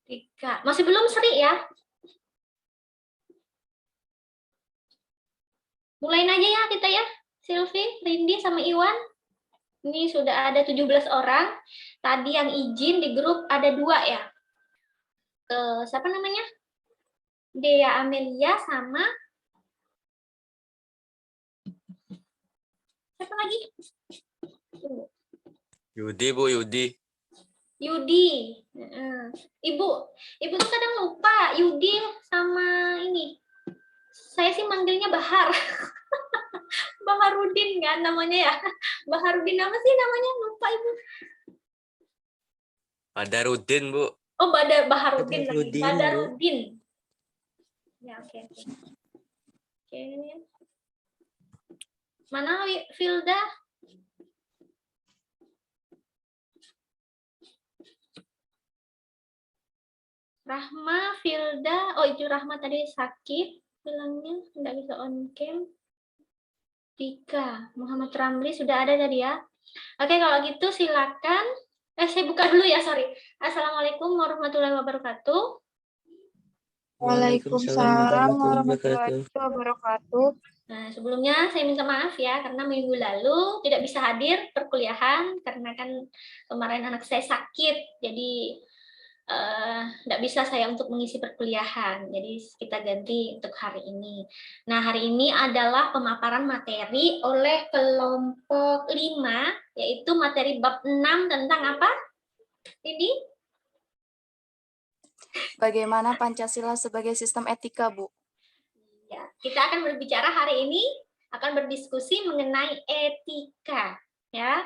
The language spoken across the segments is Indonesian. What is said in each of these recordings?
Tiga. Masih belum Sri ya? Mulain aja ya kita ya. Silvi, Rindi, sama Iwan. Ini sudah ada 17 orang. Tadi yang izin di grup ada 2 ya. Siapa namanya? Dea Amelia sama siapa lagi? Yudi, Bu, Yudi. Yudi. Ibu tuh kadang lupa Yudi sama ini. Saya sih manggilnya Bahar. Baharudin kan namanya ya. Baharudin apa sih namanya? Lupa Ibu. Badarudin, Bu. Oh, Baharudin lagi. Badarudin. Ya, oke. Oke. Mana Filda? Rahma, Filda. Oh, itu Rahma tadi sakit. Bilangnya nggak bisa on cam. Tika, Muhammad Ramli sudah ada tadi ya. Oke, kalau gitu silakan. Saya buka dulu ya, sorry. Assalamualaikum warahmatullahi wabarakatuh. Waalaikumsalam warahmatullahi wabarakatuh. Nah, sebelumnya saya minta maaf ya, karena minggu lalu tidak bisa hadir perkuliahan, karena kan kemarin anak saya sakit, jadi nggak bisa saya untuk mengisi perkuliahan, jadi kita ganti untuk hari ini. Nah, hari ini adalah pemaparan materi oleh kelompok 5, yaitu materi bab 6 tentang apa? Ini? Bagaimana Pancasila sebagai sistem etika, Bu? Ya, kita akan berbicara hari ini, akan berdiskusi mengenai etika, ya,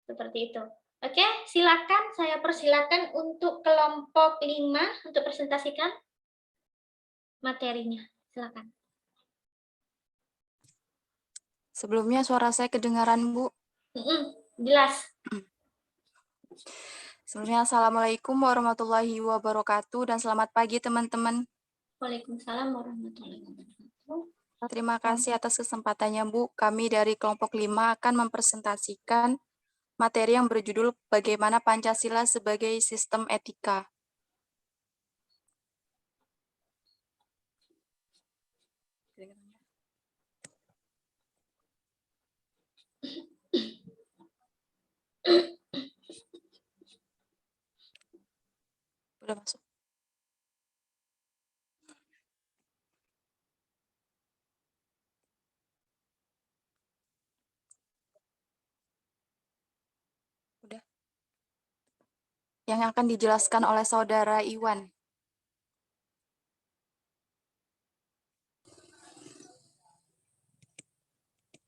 seperti itu. Oke, silakan, saya persilakan untuk kelompok 5 untuk presentasikan materinya. Silakan. Sebelumnya suara saya kedengaran, Bu? Jelas. Sebelumnya Assalamualaikum warahmatullahi wabarakatuh dan selamat pagi teman-teman. Waalaikumsalam warahmatullahi wabarakatuh. Terima kasih atas kesempatannya, Bu. Kami dari kelompok 5 akan mempresentasikan materi yang berjudul Bagaimana Pancasila sebagai Sistem Etika. Udah masuk. Udah. Yang akan dijelaskan oleh Saudara Iwan.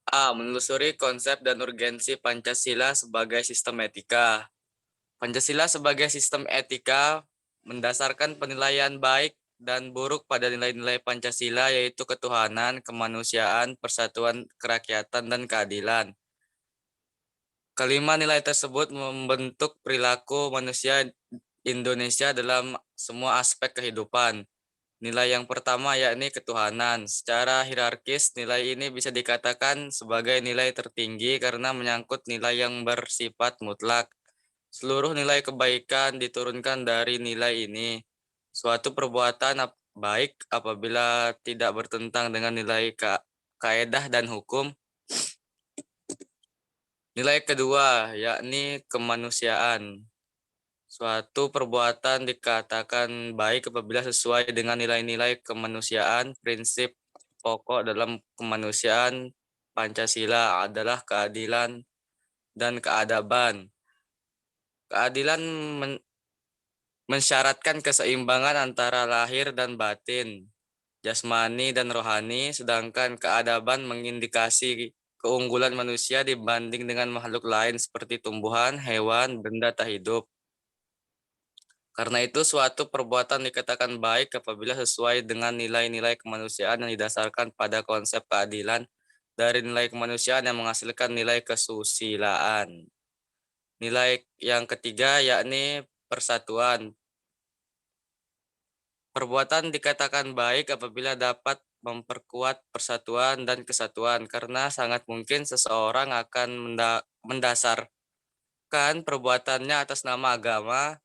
A. Menelusuri konsep dan urgensi Pancasila sebagai sistem etika. Pancasila sebagai sistem etika mendasarkan penilaian baik dan buruk pada nilai-nilai Pancasila, yaitu ketuhanan, kemanusiaan, persatuan kerakyatan, dan keadilan. Kelima nilai tersebut membentuk perilaku manusia Indonesia dalam semua aspek kehidupan. Nilai yang pertama yakni ketuhanan. Secara hierarkis, nilai ini bisa dikatakan sebagai nilai tertinggi karena menyangkut nilai yang bersifat mutlak. Seluruh nilai kebaikan diturunkan dari nilai ini. Suatu perbuatan baik apabila tidak bertentang dengan nilai kaedah dan hukum. Nilai kedua yakni kemanusiaan. Suatu perbuatan dikatakan baik apabila sesuai dengan nilai-nilai kemanusiaan. Prinsip pokok dalam kemanusiaan Pancasila adalah keadilan dan keadaban. Keadilan mensyaratkan keseimbangan antara lahir dan batin, jasmani dan rohani, sedangkan keadaban mengindikasi keunggulan manusia dibanding dengan makhluk lain seperti tumbuhan, hewan, benda tak hidup. Karena itu suatu perbuatan dikatakan baik apabila sesuai dengan nilai-nilai kemanusiaan yang didasarkan pada konsep keadilan dari nilai kemanusiaan yang menghasilkan nilai kesusilaan. Nilai yang ketiga yakni persatuan. Perbuatan dikatakan baik apabila dapat memperkuat persatuan dan kesatuan, karena sangat mungkin seseorang akan mendasarkan perbuatannya atas nama agama,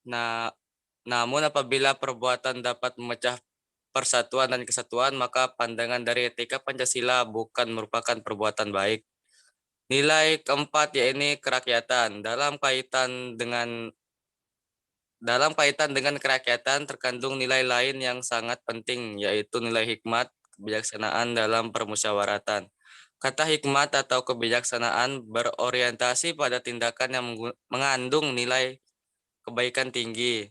Nah, namun apabila perbuatan dapat memecah persatuan dan kesatuan, maka pandangan dari etika Pancasila bukan merupakan perbuatan baik. Nilai keempat yaitu kerakyatan. Dalam kaitan dengan kerakyatan terkandung nilai lain yang sangat penting, yaitu nilai hikmat, kebijaksanaan dalam permusyawaratan. Kata hikmat atau kebijaksanaan berorientasi pada tindakan yang mengandung nilai kebaikan tinggi.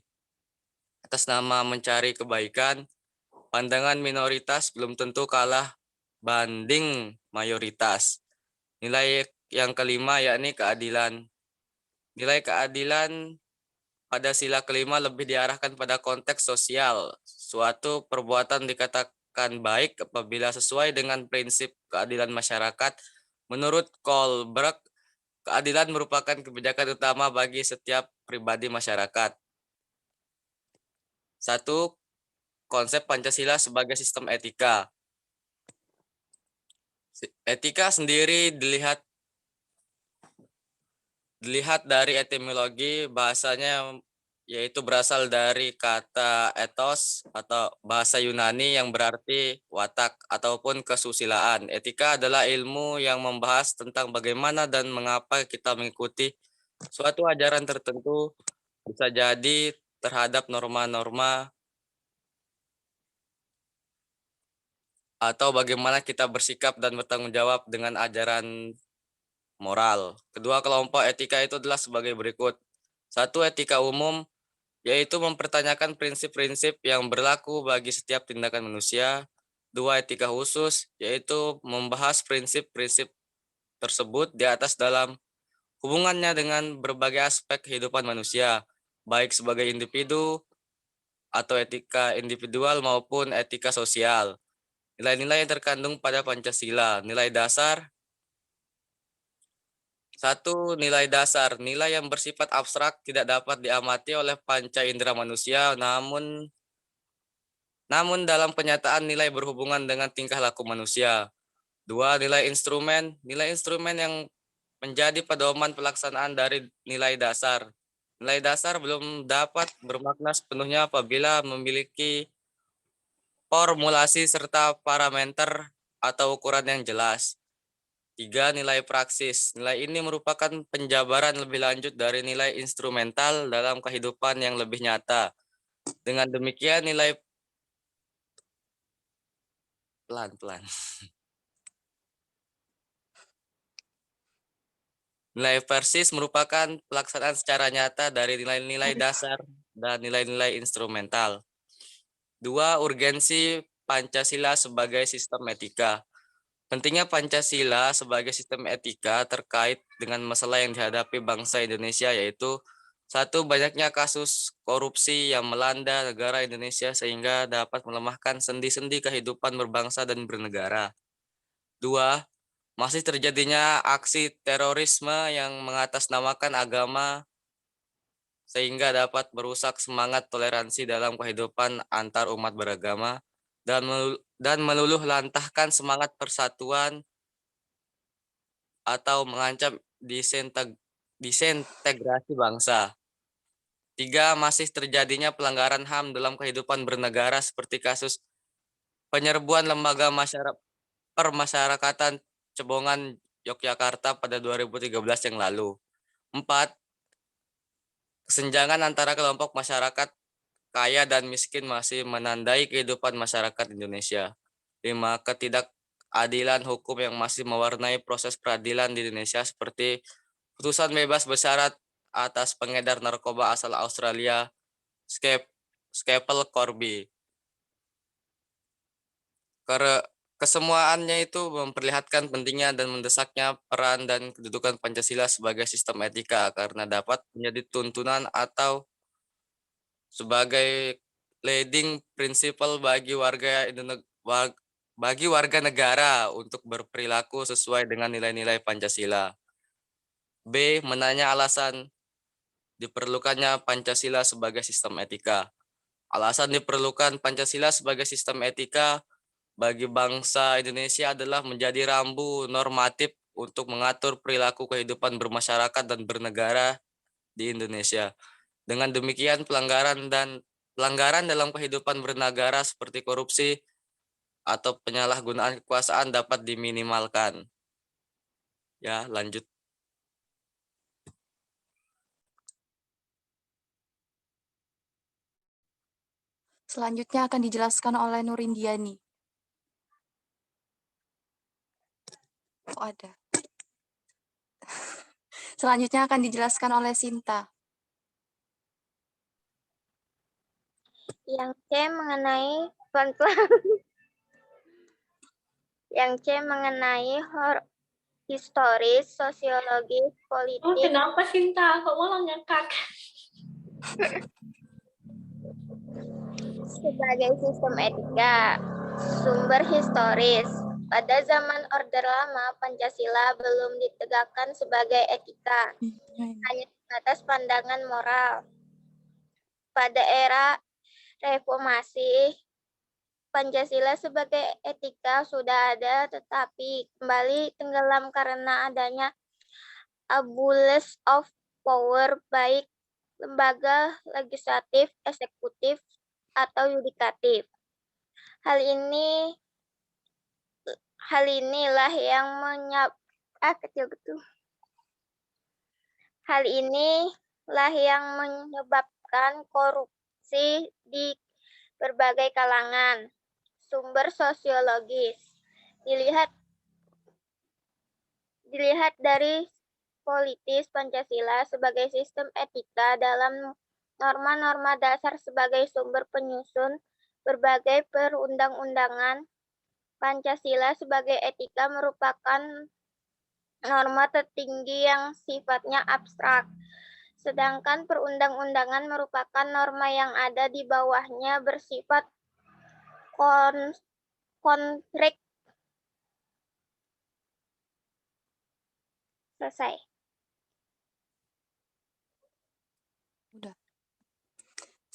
Atas nama mencari kebaikan, pandangan minoritas belum tentu kalah banding mayoritas. Nilai yang kelima yakni keadilan. Nilai keadilan pada sila kelima lebih diarahkan pada konteks sosial. Suatu perbuatan dikatakan baik apabila sesuai dengan prinsip keadilan masyarakat. Menurut Kohlberg, keadilan merupakan kebijakan utama bagi setiap pribadi masyarakat. 1. Konsep Pancasila sebagai sistem etika. Etika sendiri dilihat dari etimologi bahasanya, yaitu berasal dari kata ethos atau bahasa Yunani yang berarti watak ataupun kesusilaan. Etika adalah ilmu yang membahas tentang bagaimana dan mengapa kita mengikuti suatu ajaran tertentu, bisa jadi terhadap norma-norma atau bagaimana kita bersikap dan bertanggung jawab dengan ajaran moral. Kedua kelompok etika itu adalah sebagai berikut. 1. Etika umum, yaitu mempertanyakan prinsip-prinsip yang berlaku bagi setiap tindakan manusia. 2. Etika khusus, yaitu membahas prinsip-prinsip tersebut di atas dalam hubungannya dengan berbagai aspek kehidupan manusia, baik sebagai individu atau etika individual maupun etika sosial. Nilai-nilai yang terkandung pada Pancasila. Nilai dasar. 1. Nilai dasar. Nilai yang bersifat abstrak tidak dapat diamati oleh panca indera manusia, namun dalam kenyataan nilai berhubungan dengan tingkah laku manusia. 2. Nilai instrumen. Nilai instrumen yang menjadi pedoman pelaksanaan dari nilai dasar. Nilai dasar belum dapat bermakna sepenuhnya apabila memiliki formulasi serta parameter atau ukuran yang jelas. 3. Nilai praksis. Nilai ini merupakan penjabaran lebih lanjut dari nilai instrumental dalam kehidupan yang lebih nyata. Dengan demikian nilai pelan-pelan. Nilai persis merupakan pelaksanaan secara nyata dari nilai-nilai dasar dan nilai-nilai instrumental. 2. Urgensi Pancasila sebagai sistem etika. Pentingnya Pancasila sebagai sistem etika terkait dengan masalah yang dihadapi bangsa Indonesia, yaitu 1. Banyaknya kasus korupsi yang melanda negara Indonesia sehingga dapat melemahkan sendi-sendi kehidupan berbangsa dan bernegara. 2. Masih terjadinya aksi terorisme yang mengatasnamakan agama sehingga dapat merusak semangat toleransi dalam kehidupan antar umat beragama dan meluluh lantahkan semangat persatuan atau mengancam disintegrasi bangsa. 3. Masih terjadinya pelanggaran HAM dalam kehidupan bernegara seperti kasus penyerbuan lembaga permasyarakatan Cebongan, Yogyakarta pada 2013 yang lalu. 4. Kesenjangan antara kelompok masyarakat kaya dan miskin masih menandai kehidupan masyarakat Indonesia. 5. Ketidakadilan hukum yang masih mewarnai proses peradilan di Indonesia seperti putusan bebas bersyarat atas pengedar narkoba asal Australia, Skeppel Corby. Kesemuaannya itu memperlihatkan pentingnya dan mendesaknya peran dan kedudukan Pancasila sebagai sistem etika karena dapat menjadi tuntunan atau sebagai leading principle bagi warga negara untuk berperilaku sesuai dengan nilai-nilai Pancasila. B. Menanya alasan diperlukannya Pancasila sebagai sistem etika. Alasan diperlukan Pancasila sebagai sistem etika bagi bangsa Indonesia adalah menjadi rambu normatif untuk mengatur perilaku kehidupan bermasyarakat dan bernegara di Indonesia. Dengan demikian pelanggaran dalam kehidupan bernegara seperti korupsi atau penyalahgunaan kekuasaan dapat diminimalkan. Ya, lanjut. Selanjutnya akan dijelaskan oleh Nurindiani. Oh, ada. Selanjutnya akan dijelaskan oleh Sinta. Yang C mengenai yang C mengenai historis, sosiologis, Oh, politik, kenapa Sinta? Kok malah ngakak? sebagai sistem etika. Sumber historis. Pada zaman Orde Lama, Pancasila belum ditegakkan sebagai etika, hanya atas pandangan moral. Pada era reformasi, Pancasila sebagai etika sudah ada, tetapi kembali tenggelam karena adanya abuse of power, baik lembaga legislatif, eksekutif, atau yudikatif. Hal inilah yang menyebabkan korupsi di berbagai kalangan. Sumber sosiologis. Dilihat dari politis Pancasila sebagai sistem etika dalam norma-norma dasar sebagai sumber penyusun berbagai perundang-undangan. Pancasila sebagai etika merupakan norma tertinggi yang sifatnya abstrak, sedangkan perundang-undangan merupakan norma yang ada di bawahnya bersifat konkret. Selesai. Udah.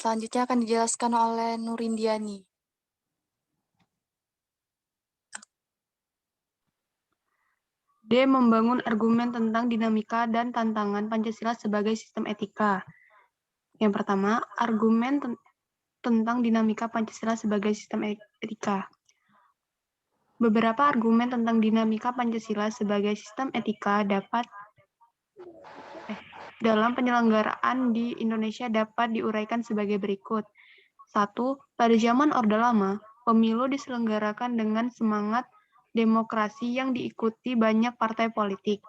Selanjutnya akan dijelaskan oleh Nurindiani. D. Membangun argumen tentang dinamika dan tantangan Pancasila sebagai sistem etika. Yang pertama, argumen tentang dinamika Pancasila sebagai sistem etika. Beberapa argumen tentang dinamika Pancasila sebagai sistem etika dalam penyelenggaraan di Indonesia dapat diuraikan sebagai berikut. 1. Pada zaman Orde Lama, pemilu diselenggarakan dengan semangat demokrasi yang diikuti banyak partai politik,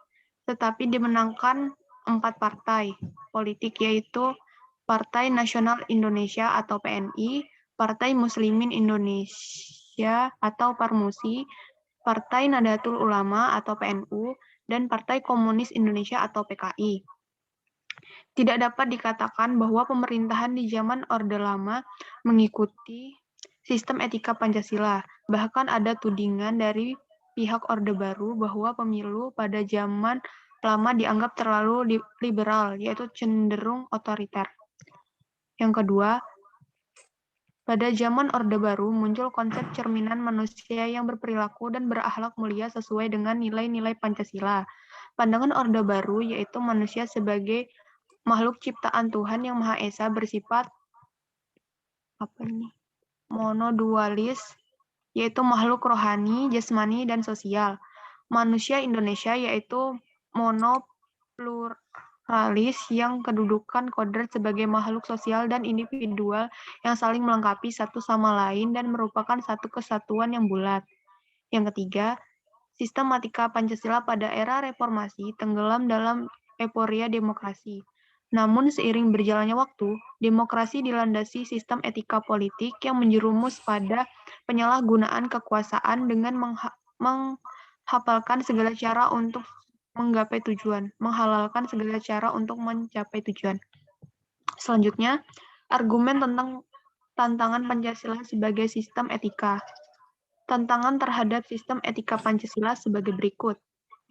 tetapi dimenangkan 4 partai politik, yaitu Partai Nasional Indonesia atau PNI, Partai Muslimin Indonesia atau Parmusi, Partai Nahdlatul Ulama atau PNU, dan Partai Komunis Indonesia atau PKI. Tidak dapat dikatakan bahwa pemerintahan di zaman Orde Lama mengikuti sistem etika Pancasila. Bahkan ada tudingan dari pihak Orde Baru bahwa pemilu pada zaman lama dianggap terlalu liberal, yaitu cenderung otoriter. Yang kedua, pada zaman Orde Baru muncul konsep cerminan manusia yang berperilaku dan berakhlak mulia sesuai dengan nilai-nilai Pancasila. Pandangan Orde Baru yaitu manusia sebagai makhluk ciptaan Tuhan yang Maha Esa bersifat monodualis, yaitu makhluk rohani, jasmani, dan sosial. Manusia Indonesia yaitu monopluralis yang kedudukan kodrat sebagai makhluk sosial dan individual yang saling melengkapi satu sama lain dan merupakan satu kesatuan yang bulat. Yang ketiga, sistematika Pancasila pada era reformasi tenggelam dalam euforia demokrasi. Namun seiring berjalannya waktu, demokrasi dilandasi sistem etika politik yang menjerumus pada penyalahgunaan kekuasaan dengan menghalalkan segala cara untuk mencapai tujuan. Selanjutnya, argumen tentang tantangan Pancasila sebagai sistem etika. Tantangan terhadap sistem etika Pancasila sebagai berikut.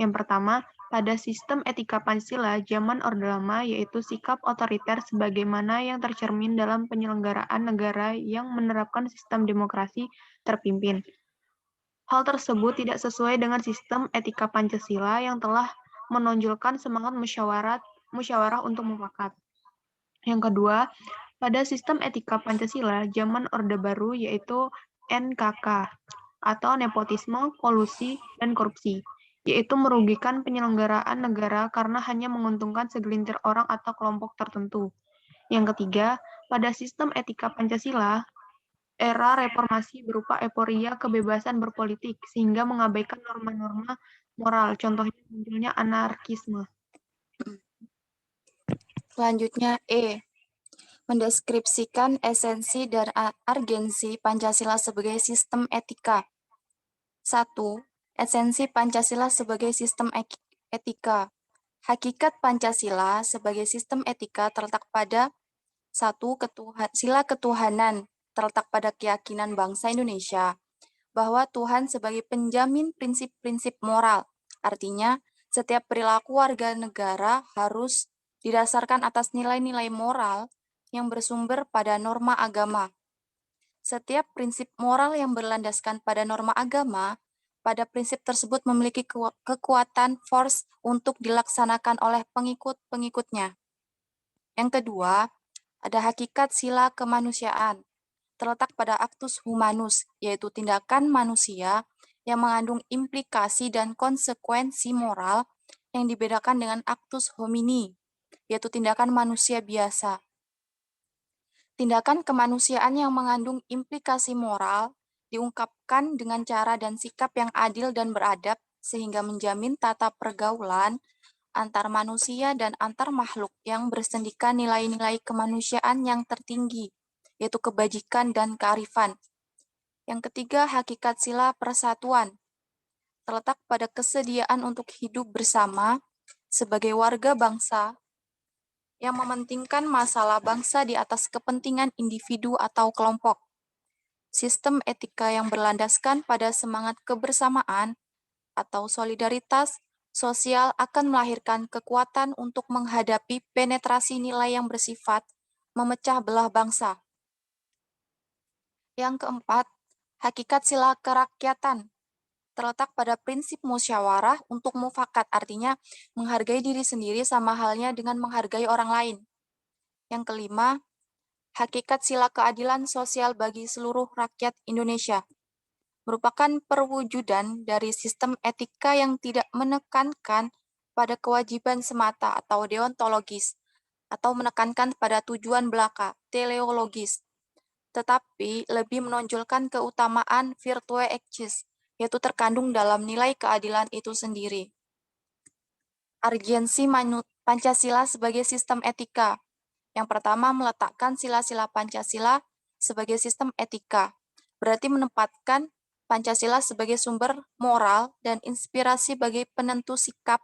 Yang pertama, pada sistem etika Pancasila zaman Orde Lama yaitu sikap otoriter sebagaimana yang tercermin dalam penyelenggaraan negara yang menerapkan sistem demokrasi terpimpin. Hal tersebut tidak sesuai dengan sistem etika Pancasila yang telah menonjolkan semangat musyawarah untuk mufakat. Yang kedua, pada sistem etika Pancasila zaman Orde Baru yaitu NKK atau nepotisme, kolusi, dan korupsi, yaitu merugikan penyelenggaraan negara karena hanya menguntungkan segelintir orang atau kelompok tertentu. Yang ketiga, pada sistem etika Pancasila, era reformasi berupa euforia kebebasan berpolitik sehingga mengabaikan norma-norma moral, contohnya munculnya anarkisme. Selanjutnya E. Mendeskripsikan esensi dan urgensi Pancasila sebagai sistem etika. 1. Esensi Pancasila sebagai sistem etika. Hakikat Pancasila sebagai sistem etika terletak pada 1. Sila ketuhanan, terletak pada keyakinan bangsa Indonesia bahwa Tuhan sebagai penjamin prinsip-prinsip moral. Artinya, setiap perilaku warga negara harus didasarkan atas nilai-nilai moral yang bersumber pada norma agama. Setiap prinsip moral yang berlandaskan pada norma agama, pada prinsip tersebut memiliki kekuatan force untuk dilaksanakan oleh pengikut-pengikutnya. Yang kedua, ada hakikat sila kemanusiaan, terletak pada actus humanus, yaitu tindakan manusia yang mengandung implikasi dan konsekuensi moral yang dibedakan dengan actus homini, yaitu tindakan manusia biasa. Tindakan kemanusiaan yang mengandung implikasi moral diungkapkan dengan cara dan sikap yang adil dan beradab sehingga menjamin tata pergaulan antar manusia dan antar makhluk yang bersendikan nilai-nilai kemanusiaan yang tertinggi, yaitu kebajikan dan kearifan. Yang ketiga, hakikat sila persatuan, terletak pada kesediaan untuk hidup bersama sebagai warga bangsa yang mementingkan masalah bangsa di atas kepentingan individu atau kelompok. Sistem etika yang berlandaskan pada semangat kebersamaan atau solidaritas sosial akan melahirkan kekuatan untuk menghadapi penetrasi nilai yang bersifat memecah belah bangsa. Yang keempat, hakikat sila kerakyatan, terletak pada prinsip musyawarah untuk mufakat, artinya menghargai diri sendiri sama halnya dengan menghargai orang lain. Yang kelima, hakikat sila keadilan sosial bagi seluruh rakyat Indonesia, merupakan perwujudan dari sistem etika yang tidak menekankan pada kewajiban semata atau deontologis, atau menekankan pada tujuan belaka, teleologis, tetapi lebih menonjolkan keutamaan virtue exis, yaitu terkandung dalam nilai keadilan itu sendiri. Urgensi Pancasila sebagai sistem etika. Yang pertama, meletakkan sila-sila Pancasila sebagai sistem etika, berarti menempatkan Pancasila sebagai sumber moral dan inspirasi bagi penentu sikap,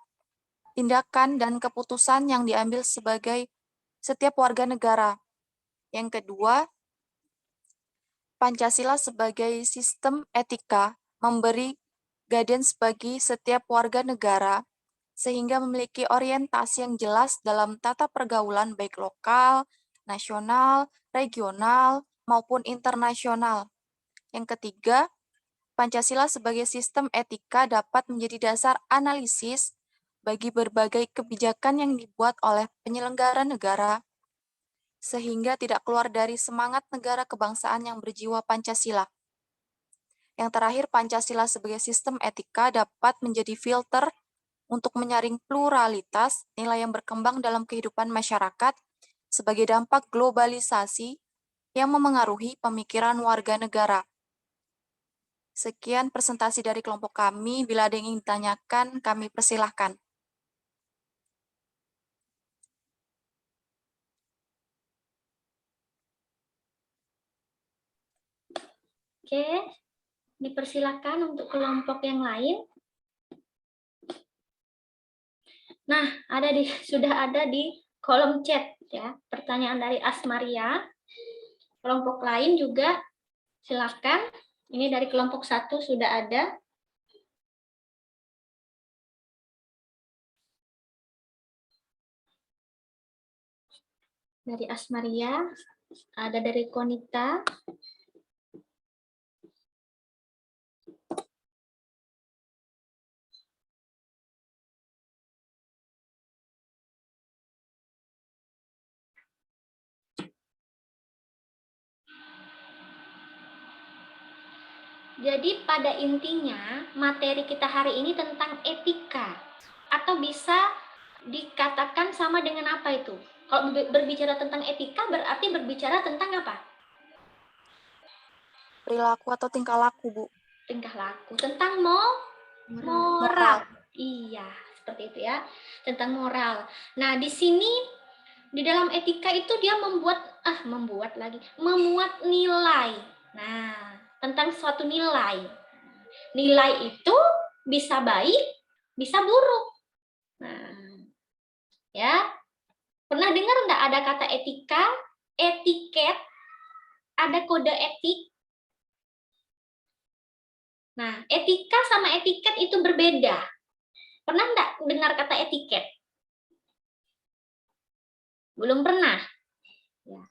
tindakan, dan keputusan yang diambil sebagai setiap warga negara. Yang kedua, Pancasila sebagai sistem etika memberi guidance bagi setiap warga negara sehingga memiliki orientasi yang jelas dalam tata pergaulan baik lokal, nasional, regional, maupun internasional. Yang ketiga, Pancasila sebagai sistem etika dapat menjadi dasar analisis bagi berbagai kebijakan yang dibuat oleh penyelenggara negara, sehingga tidak keluar dari semangat negara kebangsaan yang berjiwa Pancasila. Yang terakhir, Pancasila sebagai sistem etika dapat menjadi filter untuk menyaring pluralitas nilai yang berkembang dalam kehidupan masyarakat sebagai dampak globalisasi yang memengaruhi pemikiran warga negara. Sekian presentasi dari kelompok kami. Bila ada yang ingin ditanyakan, kami persilahkan. Oke, dipersilakan untuk kelompok yang lain. Nah, sudah ada di kolom chat ya, pertanyaan dari Asmaria. Kelompok lain juga silakan. Ini dari kelompok 1 sudah ada. Dari Asmaria, ada dari Konita. Jadi pada intinya materi kita hari ini tentang etika, atau bisa dikatakan sama dengan apa itu? Kalau berbicara tentang etika berarti berbicara tentang apa? Perilaku atau tingkah laku, Bu. Tingkah laku, tentang moral. Moral. Iya, seperti itu ya, tentang moral. Nah, di sini di dalam etika itu dia memuat nilai. Nah, tentang suatu nilai. Nilai itu bisa baik, bisa buruk. Nah, ya. Pernah dengar enggak ada kata etika, etiket, ada kode etik? Nah, etika sama etiket itu berbeda. Pernah enggak dengar kata etiket? Belum pernah. Ya.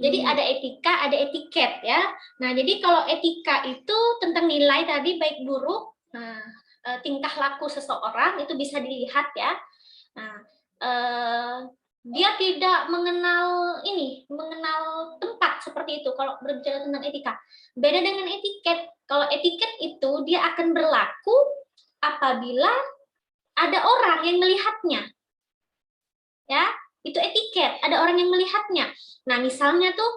Jadi ada etika, ada etiket ya. Nah, jadi kalau etika itu tentang nilai tadi baik buruk, nah, tingkah laku seseorang itu bisa dilihat ya. Nah, dia tidak mengenal tempat seperti itu kalau berbicara tentang etika. Beda dengan etiket. Kalau etiket itu dia akan berlaku apabila ada orang yang melihatnya. Ya, itu etiket, ada orang yang melihatnya. Nah, misalnya tuh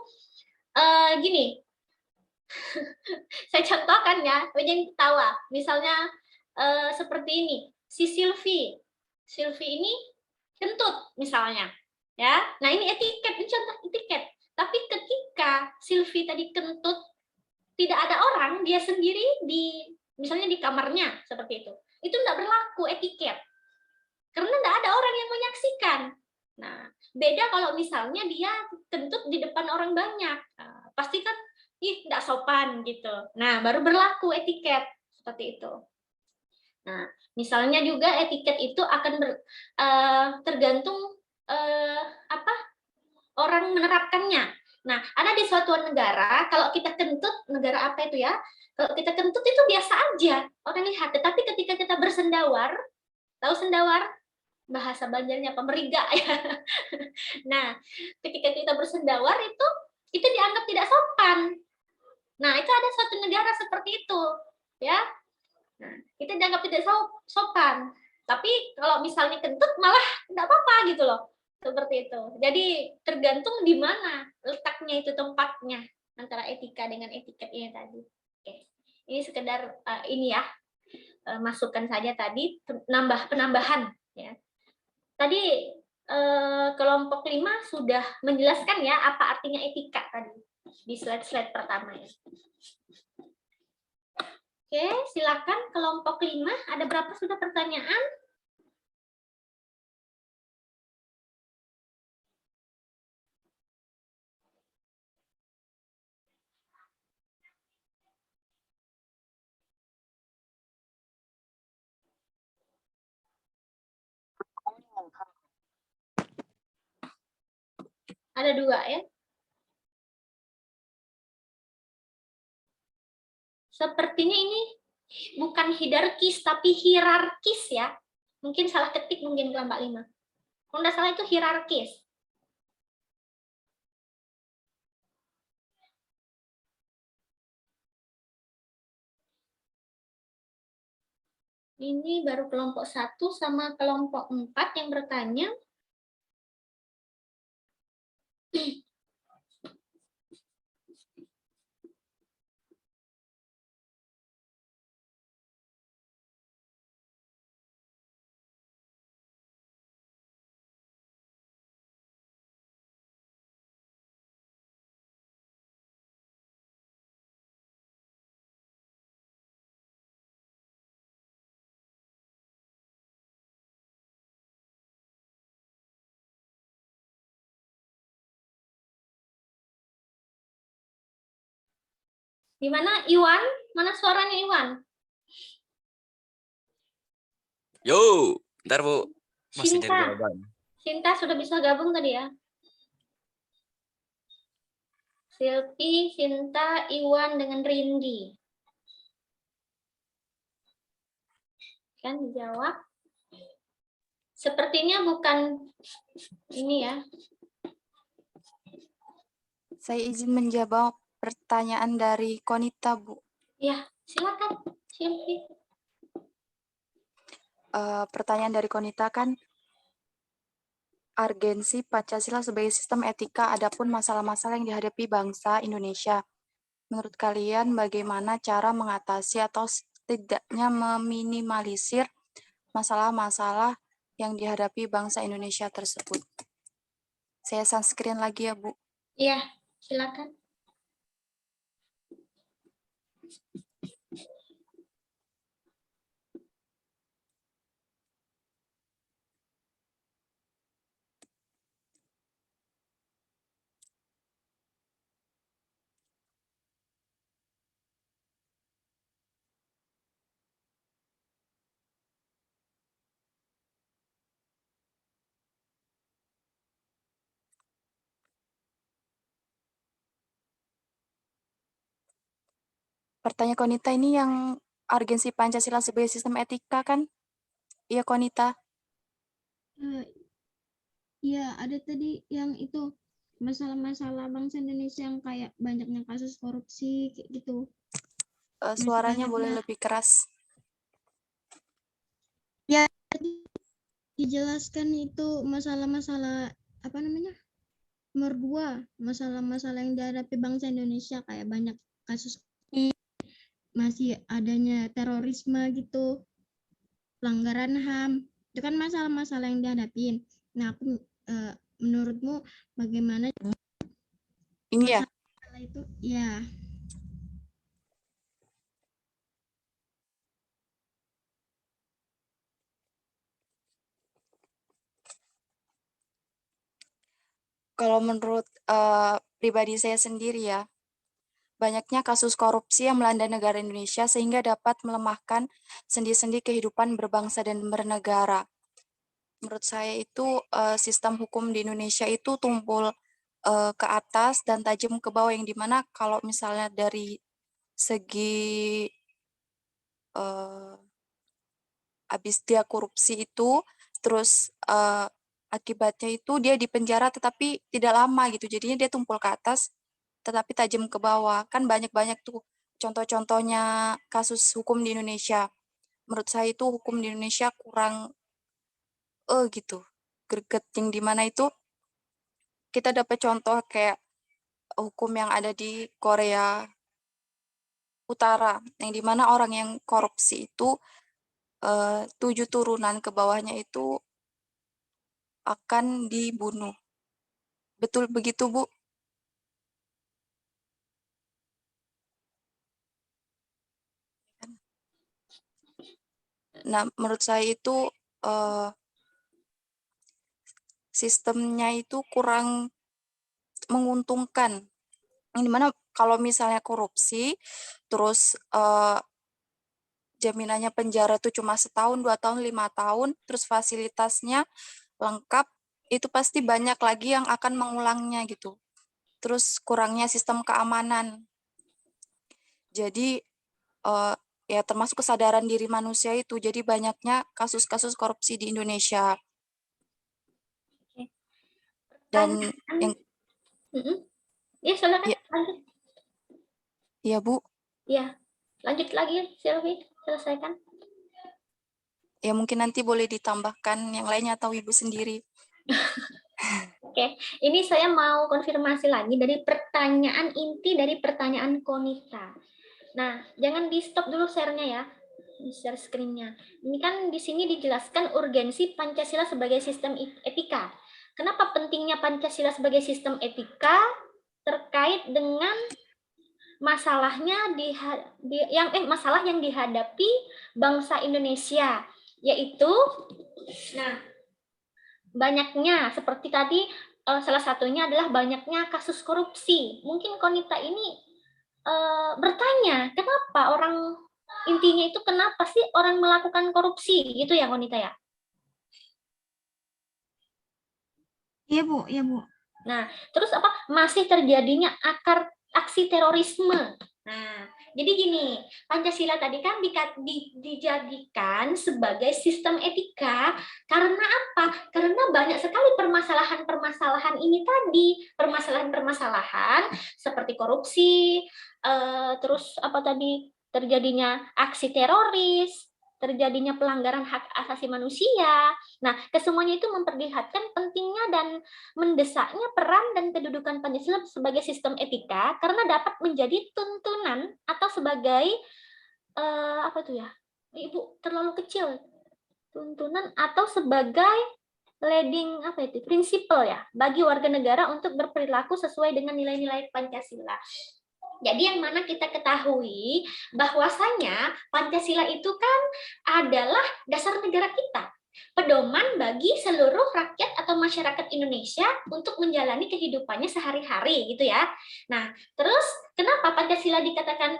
gini, saya contohkan ya, jangan ketawa. Misalnya seperti ini, si Sylvie ini kentut misalnya, ya. Nah, ini etiket, ini contoh etiket. Tapi ketika Sylvie tadi kentut, tidak ada orang, dia sendiri misalnya di kamarnya seperti itu tidak berlaku etiket, karena tidak ada orang yang menyaksikan. Nah, beda kalau misalnya dia kentut di depan orang banyak, pasti kan tidak sopan gitu. Nah, baru berlaku etiket seperti itu. Nah, misalnya juga etiket itu akan tergantung orang menerapkannya. Nah, ada di suatu negara, kalau kita kentut, negara apa itu ya? Kalau kita kentut itu biasa aja, orang lihat. Tetapi ketika kita bersendawar, tahu sendawar? Bahasa Banjarnya pemeriga ya. Nah, ketika kita bersendawar itu dianggap tidak sopan. Nah, itu ada suatu negara seperti itu, ya. Nah, itu dianggap tidak sopan. Tapi kalau misalnya kentut malah tidak apa-apa gitu loh. Seperti itu. Jadi tergantung di mana letaknya itu tempatnya antara etika dengan etiket ini tadi. Oke. Ini sekedar ini ya. Masukkan saja tadi penambahan ya. Tadi kelompok 5 sudah menjelaskan ya apa artinya etika tadi di slide pertama ya. Oke, silakan kelompok 5. Ada berapa sudah pertanyaan? Ada 2 ya. Sepertinya ini bukan hierarkis tapi hierarkis ya. Mungkin salah ketik mungkin kelompok 5. Kalau tidak salah itu hierarkis. Ini baru kelompok 1 sama kelompok 4 yang bertanya. Di mana Iwan? Mana suaranya Iwan? Yo, bentar Bu. Masih Sinta. jadi jawaban. Sinta sudah bisa gabung tadi ya? Silpi, Sinta, Iwan dengan Rindi. Kan dijawab. Sepertinya bukan ini ya. Saya izin menjawab pertanyaan dari Konita, Bu. Ya, Silakan, Sylvie. Pertanyaan dari Konita kan, urgensi Pancasila sebagai sistem etika, adapun masalah-masalah yang dihadapi bangsa Indonesia. Menurut kalian bagaimana cara mengatasi atau setidaknya meminimalisir masalah-masalah yang dihadapi bangsa Indonesia tersebut? Saya sunscreen lagi ya, Bu. Iya, silakan. Pertanyaan Konita ini yang urgensi Pancasila sebagai sistem etika kan? Iya, Konita. Iya, ada tadi yang itu masalah-masalah bangsa Indonesia yang kayak banyaknya kasus korupsi kayak gitu. Masih Suaranya boleh banyaknya. lebih keras. Ya, tadi dijelaskan itu masalah-masalah apa namanya? Nomor 2, masalah-masalah yang dihadapi bangsa Indonesia kayak banyak kasus masih adanya terorisme gitu, pelanggaran HAM. Itu kan masalah-masalah yang dihadapin. Nah, aku menurutmu bagaimana Ini ya, masalah itu? Ya. kalau menurut pribadi saya sendiri ya, banyaknya kasus korupsi yang melanda negara Indonesia sehingga dapat melemahkan sendi-sendi kehidupan berbangsa dan bernegara. Menurut saya itu sistem hukum di Indonesia itu tumpul ke atas dan tajam ke bawah, yang dimana kalau misalnya dari segi habis dia korupsi itu, terus akibatnya itu dia dipenjara tetapi tidak lama gitu, jadinya dia tumpul ke atas tetapi tajam ke bawah. Kan banyak-banyak tuh contoh-contohnya kasus hukum di Indonesia. Menurut saya itu hukum di Indonesia kurang gitu, greget, yang dimana itu kita dapat contoh kayak hukum yang ada di Korea Utara, yang dimana orang yang korupsi itu 7 turunan ke bawahnya itu akan dibunuh. Betul begitu, Bu? Nah, menurut saya itu sistemnya itu kurang menguntungkan. Yang dimana kalau misalnya korupsi, terus jaminannya penjara itu cuma setahun, 2 tahun, 5 tahun, terus fasilitasnya lengkap, itu pasti banyak lagi yang akan mengulangnya gitu. Terus kurangnya sistem keamanan. Jadi ya termasuk kesadaran diri manusia itu. Jadi banyaknya kasus-kasus korupsi di Indonesia. Dan yang Ya, silakan ya, lanjut. ya Bu, Ya, lanjut lagi, Sylvie. Selesaikan. ya mungkin nanti boleh ditambahkan yang lainnya atau Ibu sendiri. Oke, ini saya mau konfirmasi lagi dari pertanyaan inti dari pertanyaan Konita. Nah, jangan di stop dulu share-nya ya, share screen-nya. Ini kan di sini dijelaskan urgensi Pancasila sebagai sistem etika. Kenapa pentingnya Pancasila sebagai sistem etika? Terkait dengan masalahnya masalah yang dihadapi bangsa Indonesia, yaitu banyaknya seperti tadi salah satunya adalah banyaknya kasus korupsi. Mungkin Konita ini bertanya, kenapa intinya itu kenapa sih orang melakukan korupsi gitu ya, Konita ya? Iya, Bu. Iya, Bu. Nah, terus apa? Masih terjadinya aksi terorisme. Nah, jadi gini, Pancasila tadi kan dijadikan sebagai sistem etika karena apa? Karena banyak sekali permasalahan-permasalahan ini tadi, permasalahan-permasalahan seperti korupsi, terus apa tadi, terjadinya aksi teroris, terjadinya pelanggaran hak asasi manusia. Nah, kesemuanya itu memperlihatkan pentingnya dan mendesaknya peran dan kedudukan Pancasila sebagai sistem etika karena dapat menjadi tuntunan atau sebagai apa tuh ya? Ibu terlalu kecil. Tuntunan atau sebagai leading apa itu? Prinsipal ya bagi warga negara untuk berperilaku sesuai dengan nilai-nilai Pancasila. Jadi yang mana kita ketahui bahwasanya Pancasila itu kan adalah dasar negara kita, pedoman bagi seluruh rakyat atau masyarakat Indonesia untuk menjalani kehidupannya sehari-hari gitu ya. Nah, terus kenapa Pancasila dikatakan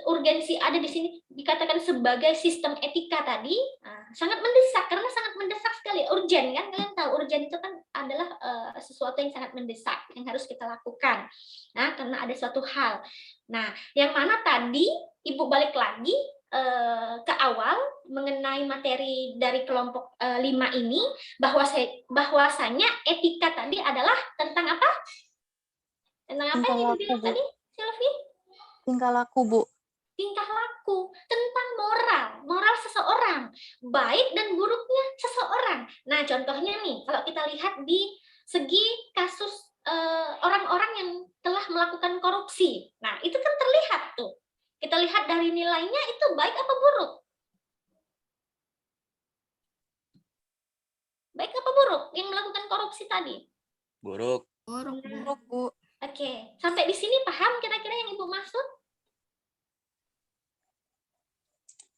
urgensi ada di sini dikatakan sebagai sistem etika tadi? Nah, sangat mendesak karena sangat mendesak sekali, urgen kan, kalian tahu urgen itu kan adalah sesuatu yang sangat mendesak yang harus kita lakukan. Nah, karena ada suatu hal. Nah, yang mana tadi Ibu balik lagi ke awal mengenai materi dari kelompok 5 ini bahwasanya etika tadi adalah tentang apa? Tentang apa yang Ibu bilang tadi, Sylvie? Tingkah laku, Bu. Tingkah laku, tentang moral seseorang, baik dan buruknya seseorang. Nah, contohnya nih, kalau kita lihat di segi kasus orang-orang yang telah melakukan korupsi. Nah, itu kan terlihat tuh. Kita lihat dari nilainya itu baik apa buruk? Baik apa buruk yang melakukan korupsi tadi? Buruk. Buruk, Bu. Oke, sampai di sini paham kira-kira yang Ibu maksud?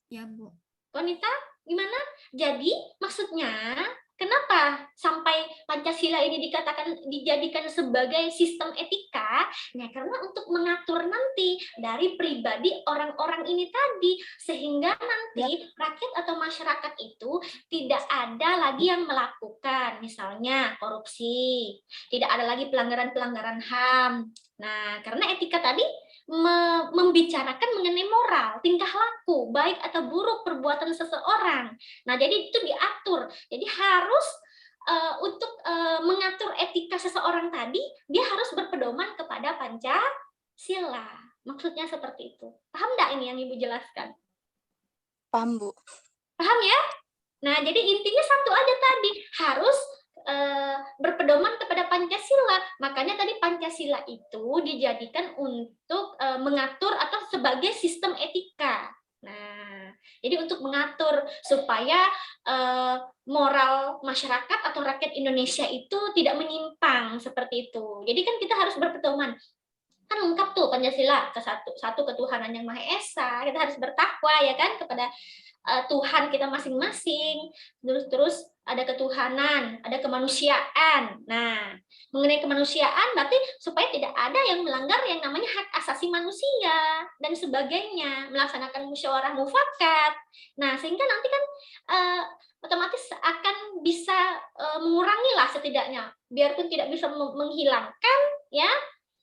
Ya, Bu. Konita, gimana? Jadi maksudnya kenapa sampai Pancasila ini dijadikan sebagai sistem etika? Nah, karena untuk mengatur nanti dari pribadi orang-orang ini tadi sehingga nanti rakyat atau masyarakat itu tidak ada lagi yang melakukan misalnya korupsi, tidak ada lagi pelanggaran-pelanggaran HAM. Nah, karena etika tadi membicarakan mengenai moral, tingkah laku, baik atau buruk perbuatan seseorang. Nah, jadi itu diatur. Jadi harus untuk mengatur etika seseorang tadi, dia harus berpedoman kepada Pancasila. Maksudnya seperti itu. Paham nggak ini yang Ibu jelaskan? Paham, Bu. Paham ya? Nah, jadi intinya satu aja tadi, harus berpedoman kepada Pancasila. Makanya tadi Pancasila itu dijadikan untuk mengatur atau sebagai sistem etika. Nah, jadi untuk mengatur supaya moral masyarakat atau rakyat Indonesia itu tidak menyimpang seperti itu. Jadi kan kita harus berpedoman. Kan lengkap tuh Pancasila, satu ketuhanan yang Maha Esa, kita harus bertakwa ya kan kepada Tuhan kita masing-masing, terus ada ketuhanan, ada kemanusiaan. Nah, mengenai kemanusiaan berarti supaya tidak ada yang melanggar yang namanya hak asasi manusia dan sebagainya, melaksanakan musyawarah mufakat. Nah, sehingga nanti kan otomatis akan bisa mengurangi lah setidaknya, biarpun tidak bisa menghilangkan ya.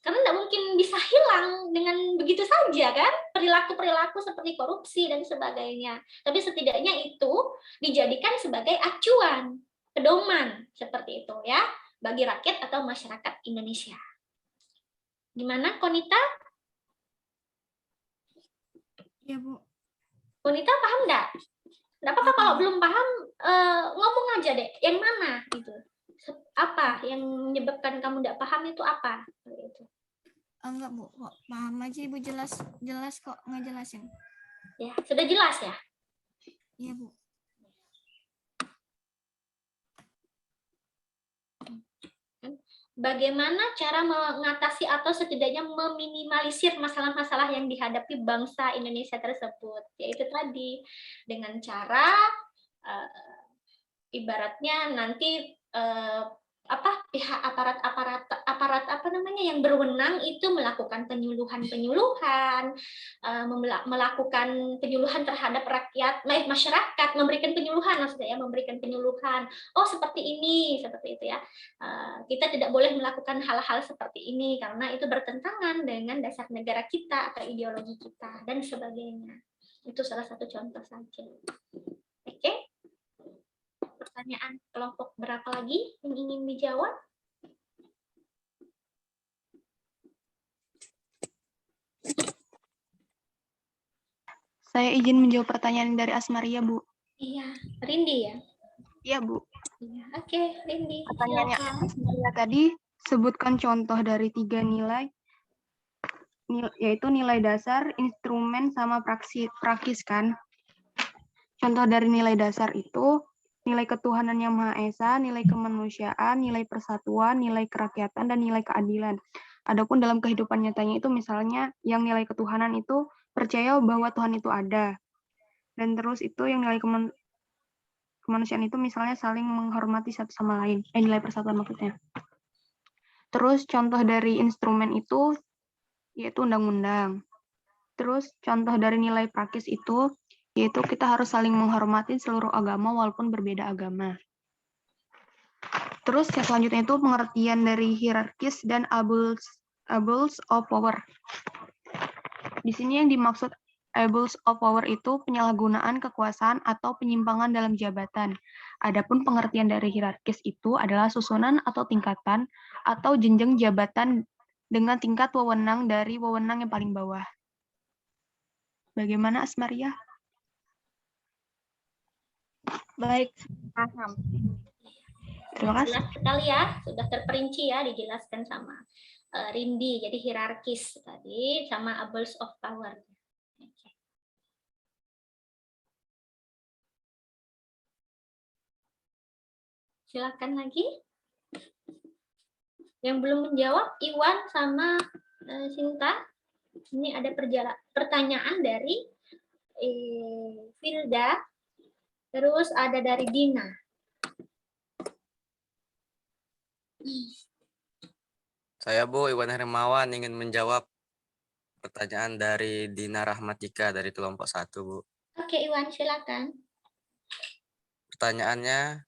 Karena tidak mungkin bisa hilang dengan begitu saja kan, perilaku-perilaku seperti korupsi dan sebagainya. Tapi setidaknya itu dijadikan sebagai acuan, pedoman seperti itu ya, bagi rakyat atau masyarakat Indonesia. Gimana, Konita? Ya, Bu. Konita paham nggak? Nggak apa-apa kalau belum paham, ngomong aja deh, yang mana gitu. Apa yang menyebabkan kamu nggak paham itu apa? Gitu. Enggak, Bu. Kok paham aja Ibu, jelas kok ngejelasin. Ya, sudah jelas ya? Iya, Bu. Bagaimana cara mengatasi atau setidaknya meminimalisir masalah-masalah yang dihadapi bangsa Indonesia tersebut? Yaitu tadi dengan cara ibaratnya nanti pihak aparat apa namanya yang berwenang itu melakukan penyuluhan melakukan penyuluhan terhadap rakyat masyarakat, memberikan penyuluhan maksudnya ya, memberikan penyuluhan, oh seperti ini, seperti itu ya, kita tidak boleh melakukan hal-hal seperti ini karena itu bertentangan dengan dasar negara kita atau ideologi kita dan sebagainya. Itu salah satu contoh saja. Oke. Pertanyaan kelompok berapa lagi yang ingin dijawab? Saya izin menjawab pertanyaan dari Asmaria, Bu. Iya, Rindi ya? Iya, Bu. Iya, oke, Rindi. Pertanyaannya Silakan. Asmaria tadi, sebutkan contoh dari 3 nilai, yaitu nilai dasar, instrumen, sama praksis kan. Contoh dari nilai dasar itu, nilai ketuhanan yang Maha Esa, nilai kemanusiaan, nilai persatuan, nilai kerakyatan, dan nilai keadilan. Adapun dalam kehidupan nyatanya itu misalnya yang nilai ketuhanan itu percaya bahwa Tuhan itu ada. Dan terus itu yang nilai kemanusiaan itu misalnya saling menghormati satu sama lain. Nilai persatuan maksudnya. Terus contoh dari instrumen itu yaitu undang-undang. Terus contoh dari nilai praktis itu yaitu kita harus saling menghormati seluruh agama walaupun berbeda agama. Terus yang selanjutnya itu pengertian dari hierarkis dan abuse of power. Di sini yang dimaksud abuse of power itu penyalahgunaan kekuasaan atau penyimpangan dalam jabatan. Adapun pengertian dari hierarkis itu adalah susunan atau tingkatan atau jenjang jabatan dengan tingkat wewenang dari wewenang yang paling bawah. Bagaimana Asmaria? Baik, paham. Terima kasih. Jelas sekali ya, sudah terperinci ya, dijelaskan sama Rindi. Jadi hierarkis tadi sama abuse of power. Oke. Silakan lagi. Yang belum menjawab, Iwan sama Sinta. Ini ada pertanyaan dari Filda, terus ada dari Dina. Saya Bu Iwan Hermawan ingin menjawab pertanyaan dari Dina Rahmatika dari kelompok 1, Bu. Oke, Iwan, silakan. Pertanyaannya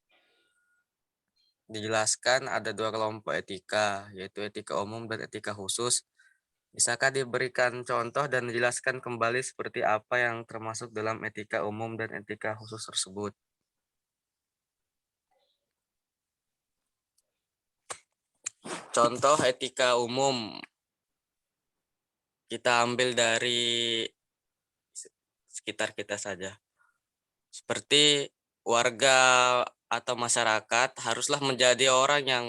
dijelaskan ada 2 kelompok etika, yaitu etika umum dan etika khusus. Bisakah diberikan contoh dan dijelaskan kembali seperti apa yang termasuk dalam etika umum dan etika khusus tersebut? Contoh etika umum kita ambil dari sekitar kita saja. Seperti warga atau masyarakat haruslah menjadi orang yang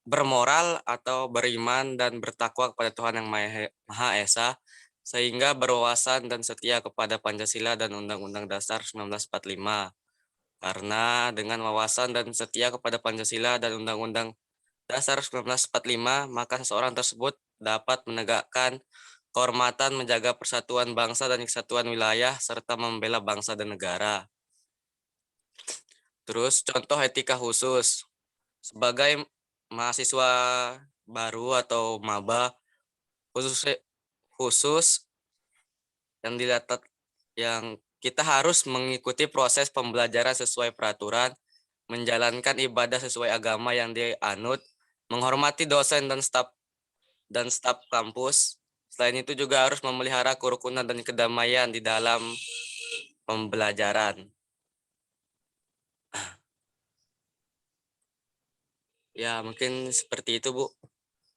bermoral atau beriman dan bertakwa kepada Tuhan yang Maha Esa, sehingga berwawasan dan setia kepada Pancasila dan Undang-Undang Dasar 1945. Karena dengan wawasan dan setia kepada Pancasila dan Undang-Undang Dasar 1945, maka seseorang tersebut dapat menegakkan kehormatan, menjaga persatuan bangsa dan kesatuan wilayah, serta membela bangsa dan negara. Terus contoh etika khusus. Sebagai mahasiswa baru atau maba, khusus yang kita harus mengikuti proses pembelajaran sesuai peraturan, menjalankan ibadah sesuai agama yang dianut, menghormati dosen dan staf kampus. Selain itu juga harus memelihara kerukunan dan kedamaian di dalam pembelajaran. Ya, mungkin seperti itu, Bu.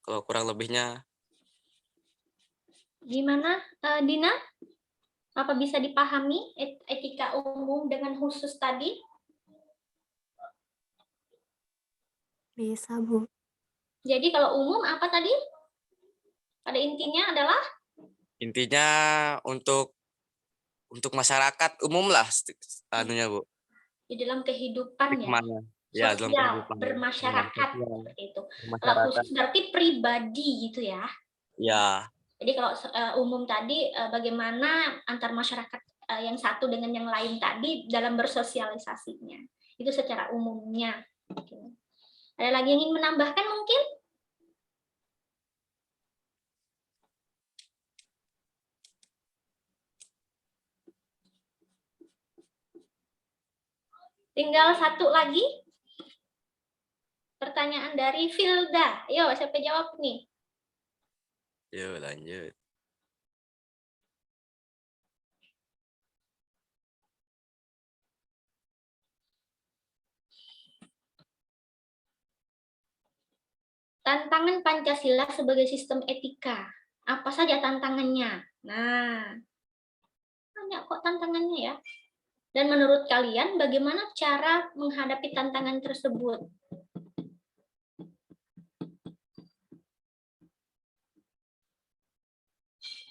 Kalau kurang lebihnya. Gimana, Dina? Apa bisa dipahami etika umum dengan khusus tadi? Bisa, Bu. Jadi kalau umum apa tadi? Pada intinya adalah? Intinya untuk masyarakat umum lah, anunya, Bu. Di dalam kehidupan ya. Ya, dalam Sosial, kehidupan. bermasyarakat seperti itu. Kalau Masyarakat. khusus berarti pribadi gitu ya. Ya. Jadi kalau umum tadi bagaimana antar masyarakat yang satu dengan yang lain tadi dalam bersosialisasinya. Itu secara umumnya. Ada lagi yang ingin menambahkan mungkin? Tinggal satu lagi. Pertanyaan dari Filda. Ayo, siapa jawab nih? Yuk, lanjut. Tantangan Pancasila sebagai sistem etika. Apa saja tantangannya? Nah, banyak kok tantangannya ya. Dan menurut kalian bagaimana cara menghadapi tantangan tersebut?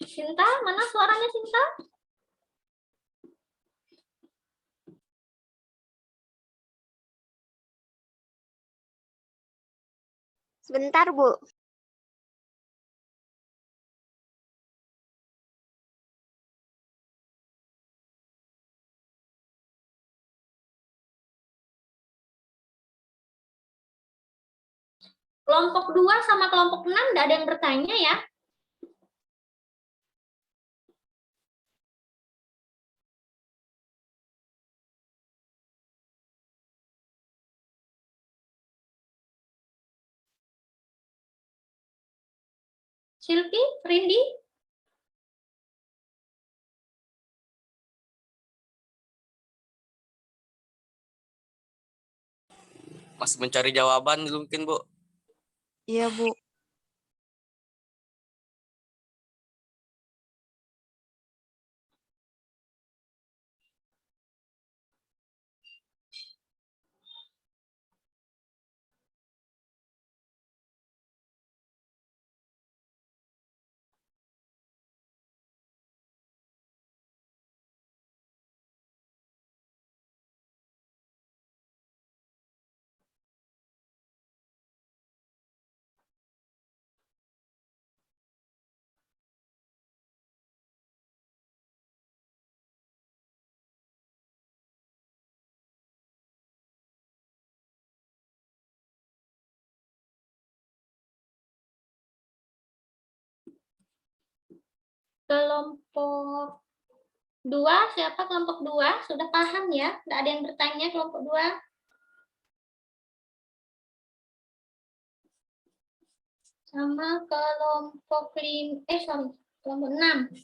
Sinta, mana suaranya Sinta? Sebentar, Bu. Kelompok 2 sama kelompok 6 tidak ada yang bertanya ya? Silvi, Rindi? Masih mencari jawaban mungkin, Bu. Iya, Bu. Kelompok 2, siapa kelompok 2? Sudah paham ya? Tidak ada yang bertanya kelompok 2? Sama kelompok kelompok 6.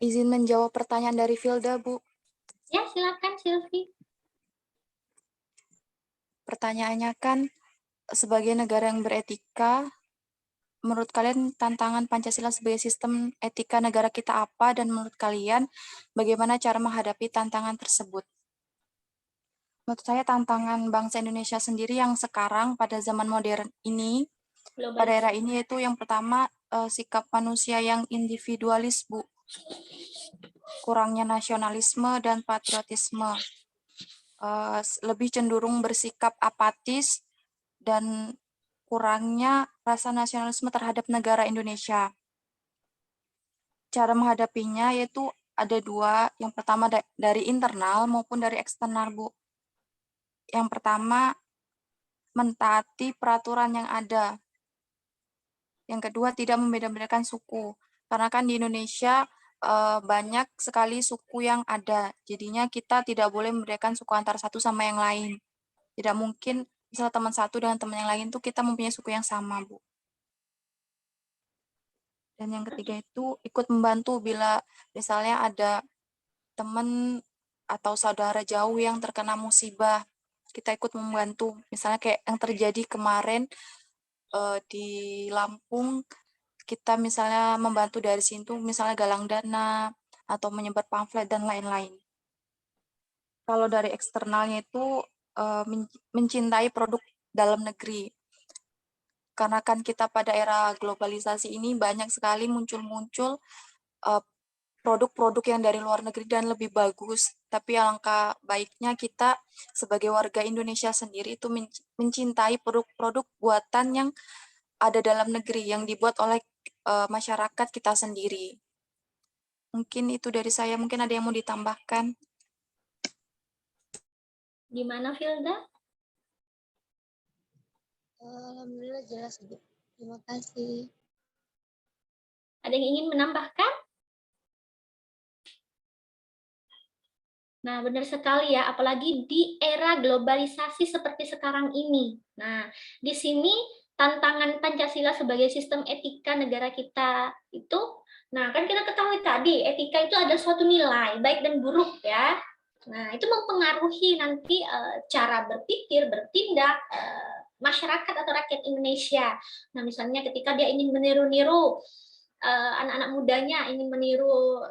Izin menjawab pertanyaan dari Filda, Bu. Ya, silakan Silvi. Pertanyaannya kan, sebagai negara yang beretika, menurut kalian tantangan Pancasila sebagai sistem etika negara kita apa? Dan menurut kalian, bagaimana cara menghadapi tantangan tersebut? Menurut saya tantangan bangsa Indonesia sendiri yang sekarang pada zaman modern ini, pada era ini yaitu yang pertama, sikap manusia yang individualis, Bu. Kurangnya nasionalisme dan patriotisme. Lebih cenderung bersikap apatis dan kurangnya rasa nasionalisme terhadap negara Indonesia. Cara menghadapinya yaitu ada dua, yang pertama dari internal maupun dari eksternal, Bu. Yang pertama, mentaati peraturan yang ada. Yang kedua, tidak membeda-bedakan suku. Karena kan di Indonesia banyak sekali suku yang ada. Jadinya kita tidak boleh membedakan suku antara satu sama yang lain. Tidak mungkin misalnya teman satu dengan teman yang lain tuh kita mempunyai suku yang sama, Bu. Dan yang ketiga itu ikut membantu bila misalnya ada teman atau saudara jauh yang terkena musibah, kita ikut membantu. Misalnya kayak yang terjadi kemarin di Lampung, kita misalnya membantu dari situ, misalnya galang dana atau menyebar pamflet dan lain-lain. Kalau dari eksternalnya itu mencintai produk dalam negeri. Karena kan kita pada era globalisasi ini banyak sekali muncul-muncul produk-produk yang dari luar negeri dan lebih bagus. Tapi alangkah baiknya kita sebagai warga Indonesia sendiri itu mencintai produk-produk buatan yang ada dalam negeri, yang dibuat oleh masyarakat kita sendiri. Mungkin itu dari saya, mungkin ada yang mau ditambahkan. Gimana Filda? Alhamdulillah jelas, Bu. Terima kasih. Ada yang ingin menambahkan? Nah, benar sekali ya, apalagi di era globalisasi seperti sekarang ini. Nah, di sini tantangan Pancasila sebagai sistem etika negara kita itu, nah kan kita ketahui tadi, etika itu ada suatu nilai, baik dan buruk ya. Nah, itu mempengaruhi nanti cara berpikir, bertindak, masyarakat atau rakyat Indonesia. Nah, misalnya ketika dia ingin meniru-niru anak-anak mudanya, ingin meniru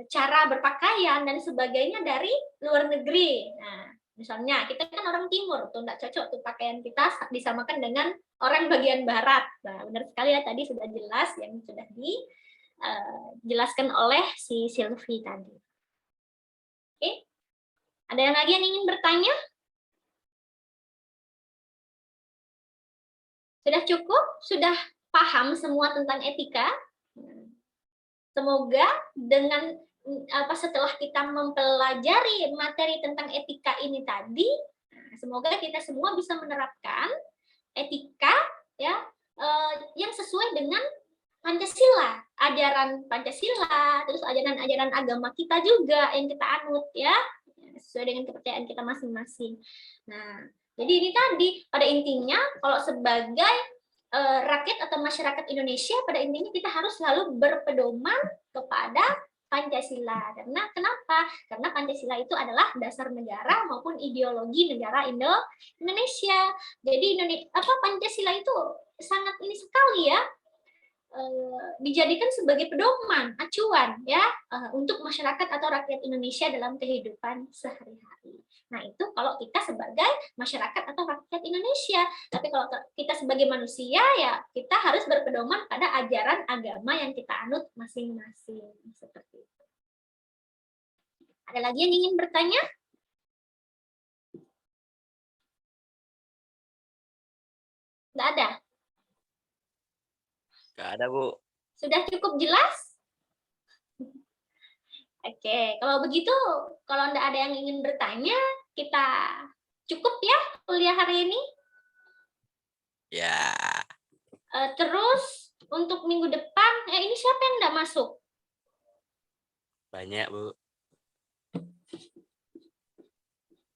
cara berpakaian dan sebagainya dari luar negeri. Nah, misalnya kita kan orang timur tuh nggak cocok tuh pakaian kita disamakan dengan orang bagian barat. Nah, benar sekali ya, tadi sudah jelas yang sudah dijelaskan oleh si Sylvie tadi. Oke, ada yang lagi yang ingin bertanya? Sudah cukup? Sudah paham semua tentang etika? Semoga dengan setelah kita mempelajari materi tentang etika ini tadi, semoga kita semua bisa menerapkan etika ya yang sesuai dengan Pancasila, ajaran Pancasila, terus ajaran-ajaran agama kita juga yang kita anut ya, sesuai dengan kepercayaan kita masing-masing. Nah, jadi ini tadi pada intinya kalau sebagai rakyat atau masyarakat Indonesia, pada intinya kita harus selalu berpedoman kepada Pancasila. Karena kenapa? Karena Pancasila itu adalah dasar negara maupun ideologi negara Indonesia. Jadi Pancasila itu sangat ini sekali ya, dijadikan sebagai pedoman, acuan ya untuk masyarakat atau rakyat Indonesia dalam kehidupan sehari-hari. Nah, itu kalau kita sebagai masyarakat atau rakyat Indonesia. Tapi kalau kita sebagai manusia ya kita harus berpedoman pada ajaran agama yang kita anut masing-masing. Seperti itu. Ada lagi yang ingin bertanya? Nggak ada? Nggak ada, Bu. Sudah cukup jelas? Oke, kalau begitu, kalau tidak ada yang ingin bertanya, kita cukup ya kuliah hari ini. Ya. Terus untuk minggu depan, ini siapa yang tidak masuk? Banyak, Bu.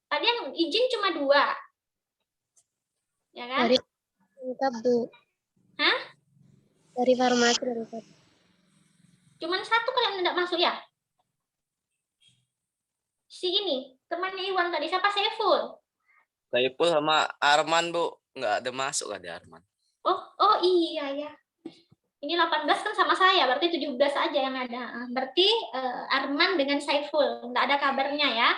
Tadi yang izin cuma 2. Ya kan? Dari lengkap, Bu. Hah? Dari farmasi lengkap. Cuman 1 kalian tidak masuk ya? Si ini, temannya Iwan tadi, siapa? Saiful? Saiful sama Arman, Bu. Nggak ada masuk ada Arman. Oh iya ya. Ini 18 kan sama saya, berarti 17 aja yang ada. Berarti Arman dengan Saiful, nggak ada kabarnya ya?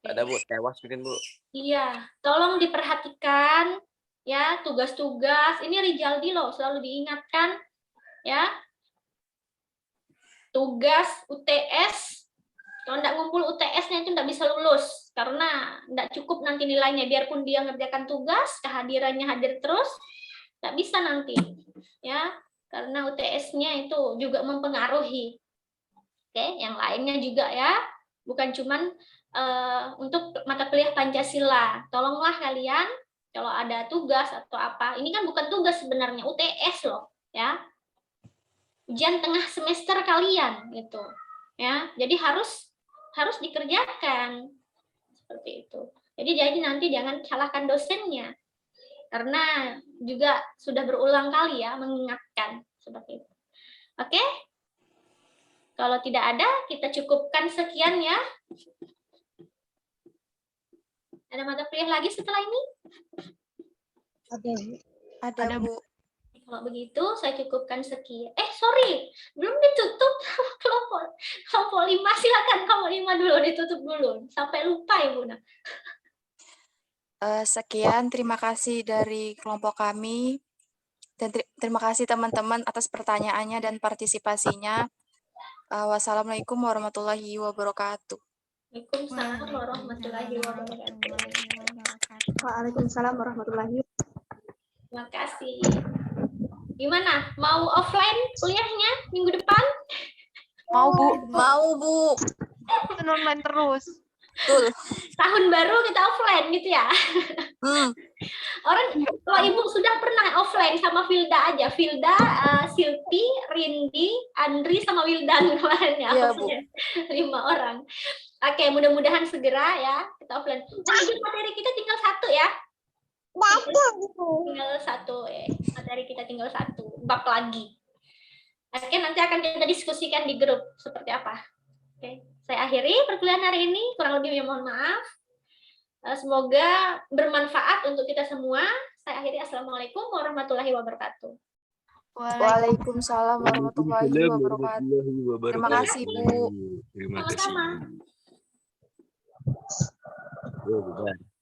Ada, Bu. Tewas mungkin, Bu. Iya, tolong diperhatikan ya tugas-tugas. Ini Rijaldi loh, selalu diingatkan ya. Tugas UTS, kalau nggak ngumpul UTS-nya itu nggak bisa lulus karena nggak cukup nanti nilainya. Biarpun dia ngerjakan tugas, kehadirannya hadir terus, nggak bisa nanti ya, karena UTS-nya itu juga mempengaruhi. Oke, yang lainnya juga ya, bukan cuman untuk mata kuliah Pancasila. Tolonglah kalian kalau ada tugas atau apa, ini kan bukan tugas sebenarnya, UTS loh ya, ujian tengah semester kalian gitu ya, jadi harus dikerjakan seperti itu. Jadi nanti jangan salahkan dosennya karena juga sudah berulang kali ya mengingatkan seperti itu. Oke, kalau tidak ada kita cukupkan sekian ya. Ada mata kuliah lagi setelah ini? Ada, Bu. Kalau begitu, saya cukupkan sekian. Sorry, belum ditutup kelompok 5. Silakan kelompok 5 dulu, ditutup dulu. Sampai lupa, Ibu. Sekian, terima kasih dari kelompok kami. Dan terima kasih teman-teman atas pertanyaannya dan partisipasinya. Wassalamualaikum warahmatullahi wabarakatuh. Waalaikumsalam warahmatullahi wabarakatuh. Waalaikumsalam warahmatullahi wabarakatuh. Terima kasih. Gimana? Mau offline kuliahnya minggu depan? Mau, Bu. Mau, Bu. Online terus. Betul. Tahun baru kita offline gitu ya? Orang, kalau Ibu sudah pernah offline sama Filda aja. Filda, Silpi, Rindi, Andri, sama Wildan kemarin ya. Iya, Bu. 5 orang. Oke, mudah-mudahan segera ya kita offline. Nah, materi kita tinggal 1 ya. Tinggal 1 materi kita tinggal 1 bab lagi. Oke, nanti akan kita diskusikan di grup seperti apa. Oke, saya akhiri perkuliahan hari ini, kurang lebih mohon maaf. Semoga bermanfaat untuk kita semua. Saya akhiri. Assalamualaikum warahmatullahi wabarakatuh. Waalaikumsalam warahmatullahi wabarakatuh. Terima kasih, Bu. Terima Sama-sama. kasih. Oh, benar.